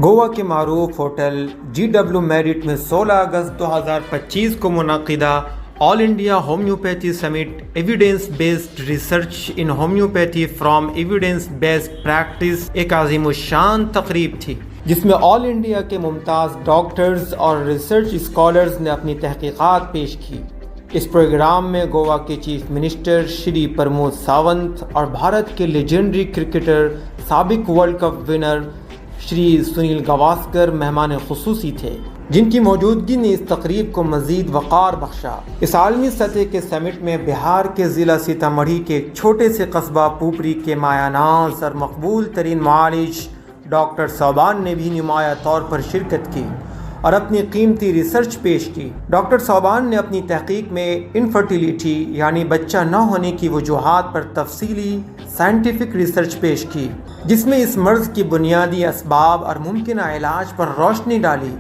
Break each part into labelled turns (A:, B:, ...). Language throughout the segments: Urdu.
A: گوا کے معروف ہوٹل GW میرٹ میں 16 اگست 2025 کو منعقدہ all India homeopathy summit evidence based research in homeopathy from evidence based practice ایک عظیم الشان تقریب تھی، جس میں آل انڈیا کے ممتاز ڈاکٹرز اور ریسرچ اسکالرز نے اپنی تحقیقات پیش کی۔ اس پروگرام میں گوا کے چیف منسٹر شری پرمود ساونت اور بھارت کے لیجنڈری کرکٹر سابق ورلڈ کپ ونر شری سنیل گواسکر مہمان خصوصی تھے، جن کی موجودگی نے اس تقریب کو مزید وقار بخشا۔ اس عالمی سطح کے سمٹ میں بہار کے ضلع سیتامڑھی کے ایک چھوٹے سے قصبہ پوپری کے مایہ ناز اور مقبول ترین معالج ڈاکٹر صوبان نے بھی نمایاں طور پر شرکت کی اور اپنی قیمتی ریسرچ پیش کی۔ ڈاکٹر صوبان نے اپنی تحقیق میں انفرٹیلیٹی یعنی بچہ نہ ہونے کی وجوہات پر تفصیلی سائنٹیفک ریسرچ پیش کی، جس میں اس مرض کی بنیادی اسباب اور ممکنہ علاج پر روشنی ڈالی۔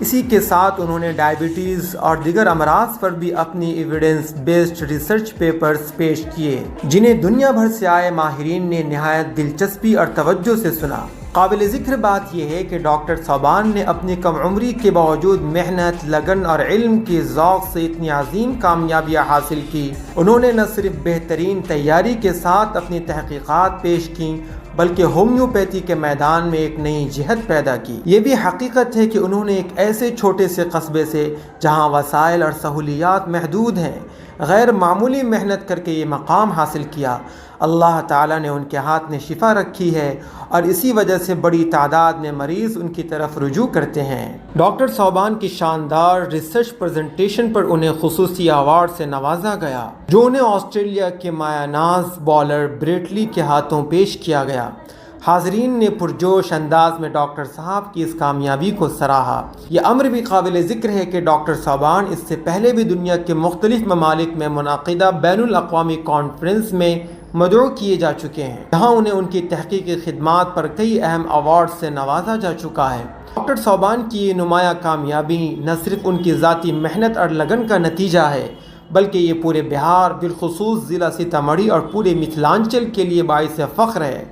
A: اسی کے ساتھ انہوں نے ڈائبٹیز اور دیگر امراض پر بھی اپنی ایویڈنس بیسڈ ریسرچ پیپرز پیش کیے، جنہیں دنیا بھر سے آئے ماہرین نے نہایت دلچسپی اور توجہ سے سنا۔ قابل ذکر بات یہ ہے کہ ڈاکٹر صوبان نے اپنی کم عمری کے باوجود محنت، لگن اور علم کے ذوق سے اتنی عظیم کامیابیاں حاصل کی۔ انہوں نے نہ صرف بہترین تیاری کے ساتھ اپنی تحقیقات پیش کیں، بلکہ ہومیوپیتھی کے میدان میں ایک نئی جہت پیدا کی۔ یہ بھی حقیقت ہے کہ انہوں نے ایک ایسے چھوٹے سے قصبے سے، جہاں وسائل اور سہولیات محدود ہیں، غیر معمولی محنت کر کے یہ مقام حاصل کیا۔ اللہ تعالیٰ نے ان کے ہاتھ میں شفا رکھی ہے اور اسی وجہ سے بڑی تعداد میں مریض ان کی طرف رجوع کرتے ہیں۔ ڈاکٹر صوبان کی شاندار ریسرچ پریزنٹیشن پر انہیں خصوصی ایوارڈ سے نوازا گیا، جو انہیں آسٹریلیا کے مایہ ناز بالر بریٹ لی کے ہاتھوں پیش کیا گیا۔ حاضرین نے پرجوش انداز میں ڈاکٹر صاحب کی اس کامیابی کو سراہا۔ یہ امر بھی قابل ذکر ہے کہ ڈاکٹر صوبان اس سے پہلے بھی دنیا کے مختلف ممالک میں منعقدہ بین الاقوامی کانفرنس میں مدعو کیے جا چکے ہیں، جہاں انہیں ان کی تحقیقی خدمات پر کئی اہم ایوارڈ سے نوازا جا چکا ہے۔ ڈاکٹر صوبان کی یہ نمایاں کامیابی نہ صرف ان کی ذاتی محنت اور لگن کا نتیجہ ہے، بلکہ یہ پورے بہار، بالخصوص ضلع سیتامڑھی اور پورے متھلانچل کے لیے باعث فخر ہے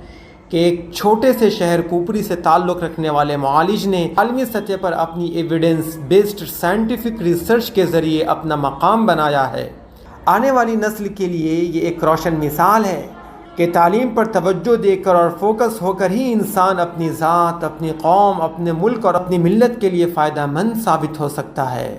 A: کہ ایک چھوٹے سے شہر پوپری سے تعلق رکھنے والے معالج نے عالمی سطح پر اپنی ایویڈنس بیسڈ سائنٹیفک ریسرچ کے ذریعے اپنا مقام بنایا ہے۔ آنے والی نسل کے لیے یہ ایک روشن مثال ہے کہ تعلیم پر توجہ دے کر اور فوکس ہو کر ہی انسان اپنی ذات، اپنی قوم، اپنے ملک اور اپنی ملت کے لیے فائدہ مند ثابت ہو سکتا ہے۔